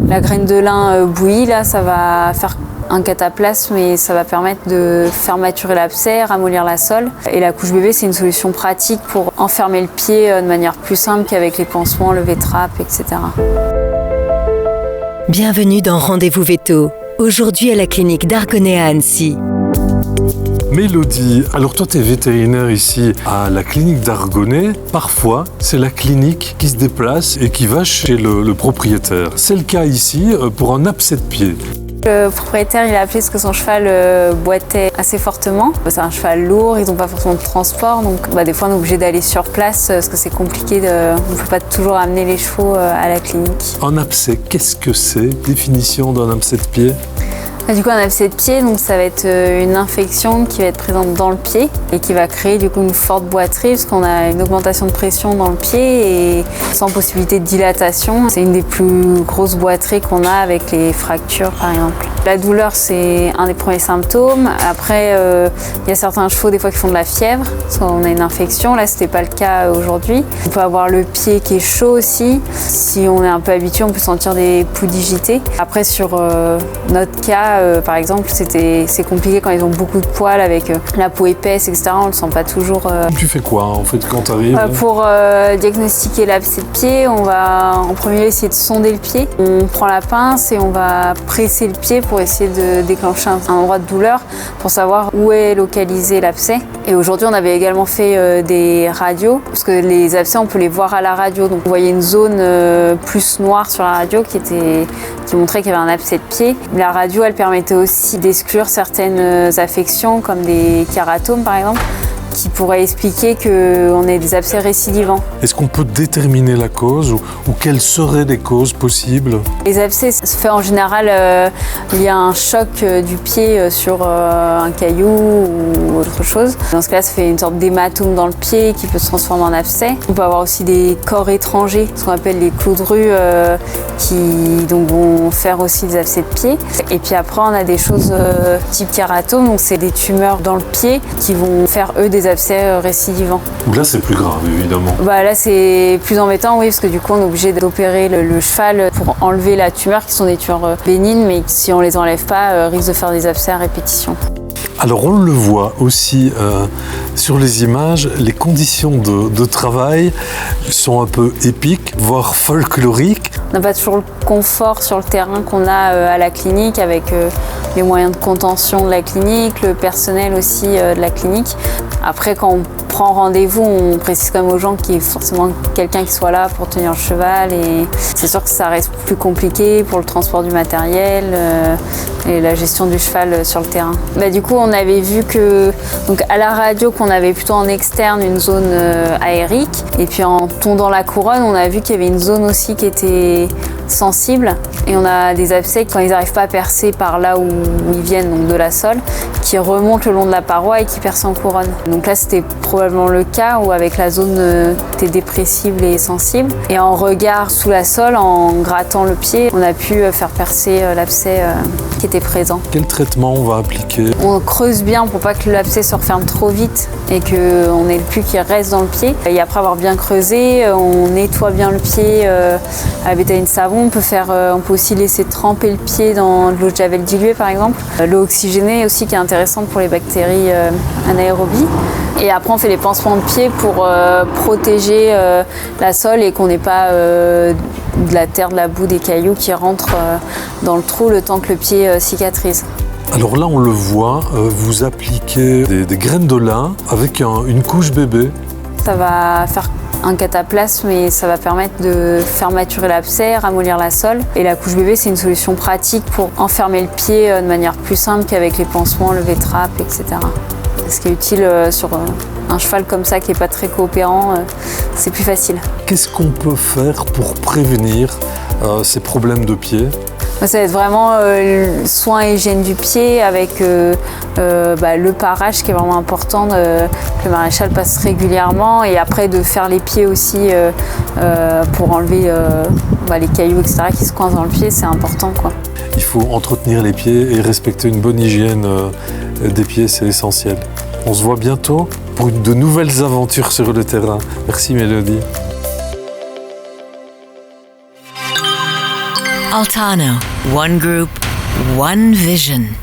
La graine de lin bouillie, là, ça va faire un cataplasme et ça va permettre de faire maturer l'abcès, ramollir la sole. Et la couche bébé, c'est une solution pratique pour enfermer le pied de manière plus simple qu'avec les pansements, le V-trap, etc. Bienvenue dans Rendez-vous Veto, aujourd'hui à la clinique d'Argonnet à Annecy. Mélodie, alors toi tu es vétérinaire ici à la clinique d'Argonnet. Parfois, c'est la clinique qui se déplace et qui va chez le propriétaire. C'est le cas ici pour un abcès de pied. Le propriétaire, il a appelé parce que son cheval boitait assez fortement. C'est un cheval lourd, ils n'ont pas forcément de transport, donc des fois on est obligé d'aller sur place parce que c'est compliqué, on ne peut pas toujours amener les chevaux à la clinique. Un abcès, qu'est-ce que c'est? Définition d'un abcès de pied? Du coup, un abcès de pied, donc ça va être une infection qui va être présente dans le pied et qui va créer du coup une forte boiterie parce qu'on a une augmentation de pression dans le pied et sans possibilité de dilatation. C'est une des plus grosses boiteries qu'on a avec les fractures par exemple. La douleur, c'est un des premiers symptômes. Après, il y a certains chevaux des fois qui font de la fièvre parce qu'on a une infection. Là, c'était pas le cas aujourd'hui. On peut avoir le pied qui est chaud aussi. Si on est un peu habitué, on peut sentir des poux digités. Après, sur notre cas, par exemple, c'est compliqué quand ils ont beaucoup de poils avec la peau épaisse, etc. On ne le sent pas toujours. Tu fais quoi en fait quand tu arrives? Pour diagnostiquer l'abcès de pied, on va en premier lieu essayer de sonder le pied. On prend la pince et on va presser le pied pour essayer de déclencher un endroit de douleur pour savoir où est localisé l'abcès. Et aujourd'hui, on avait également fait des radios parce que les abcès, on peut les voir à la radio. Donc, on voyait une zone plus noire sur la radio qui montrait qu'il y avait un abcès de pied. La radio, elle permettait aussi d'exclure certaines affections comme des kératomes par exemple, qui pourraient expliquer qu'on ait des abcès récidivants. Est-ce qu'on peut déterminer la cause ou quelles seraient les causes possibles? Les abcès se fait en général, il y a un choc du pied sur un caillou ou autre chose. Dans ce cas-là, ça fait une sorte d'hématome dans le pied qui peut se transformer en abcès. On peut avoir aussi des corps étrangers, ce qu'on appelle les clous de rue, qui donc vont faire aussi des abcès de pied. Et puis après, on a des choses type kératome, donc c'est des tumeurs dans le pied qui vont faire eux des abcès récidivants. Là, c'est plus grave, évidemment. Là, c'est plus embêtant, oui, parce que du coup, on est obligé d'opérer le cheval pour enlever la tumeur, qui sont des tumeurs bénignes, mais si on les enlève pas, risque de faire des abcès à répétition. Alors, on le voit aussi sur les images, les conditions de travail sont un peu épiques, voire folkloriques. On n'a pas toujours le confort sur le terrain qu'on a à la clinique avec les moyens de contention de la clinique, le personnel aussi de la clinique. Après, quand on prend rendez-vous, on précise quand même aux gens qu'il y ait forcément quelqu'un qui soit là pour tenir le cheval. Et c'est sûr que ça reste plus compliqué pour le transport du matériel et la gestion du cheval sur le terrain. Du coup, on avait vu que donc à la radio qu'on avait plutôt en externe une zone aérique. Et puis en tondant la couronne, on a vu qu'il y avait une zone aussi qui était sensible. Et on a des abcès quand ils n'arrivent pas à percer par là où ils viennent, donc de la sole, qui remontent le long de la paroi et qui percent en couronne. Donc là, c'était probablement le cas où avec la zone était dépressible et sensible. Et en regard sous la sole, en grattant le pied, on a pu faire percer l'abcès qui était présent. Quel traitement on va appliquer? On creuse bien pour pas que l'abcès se referme trop vite et qu'on ait le pus qui reste dans le pied. Et après avoir bien creusé, on nettoie bien le pied à la bétaïne savon. On peut aussi laisser tremper le pied dans de l'eau de javel diluée par exemple. L'eau oxygénée aussi qui est intéressante pour les bactéries anaérobies. Et après on fait les pansements de pied pour protéger la sole et qu'on n'ait pas de la terre, de la boue, des cailloux qui rentrent dans le trou le temps que le pied cicatrise. Alors là on le voit, vous appliquez des graines de lin avec une couche bébé. Ça va faire un cataplasme et ça va permettre de faire maturer l'abcès, ramollir la sole. Et la couche bébé, c'est une solution pratique pour enfermer le pied de manière plus simple qu'avec les pansements, le V-trap, etc. Ce qui est utile sur un cheval comme ça qui n'est pas très coopérant, c'est plus facile. Qu'est-ce qu'on peut faire pour prévenir ces problèmes de pied? Ça va être vraiment soin et hygiène du pied avec le parage qui est vraiment important, que le maréchal passe régulièrement et après de faire les pieds aussi pour enlever les cailloux etc. qui se coincent dans le pied, c'est important quoi. Il faut entretenir les pieds et respecter une bonne hygiène des pieds, c'est essentiel. On se voit bientôt pour de nouvelles aventures sur le terrain. Merci Mélodie. Altano, one group, one vision.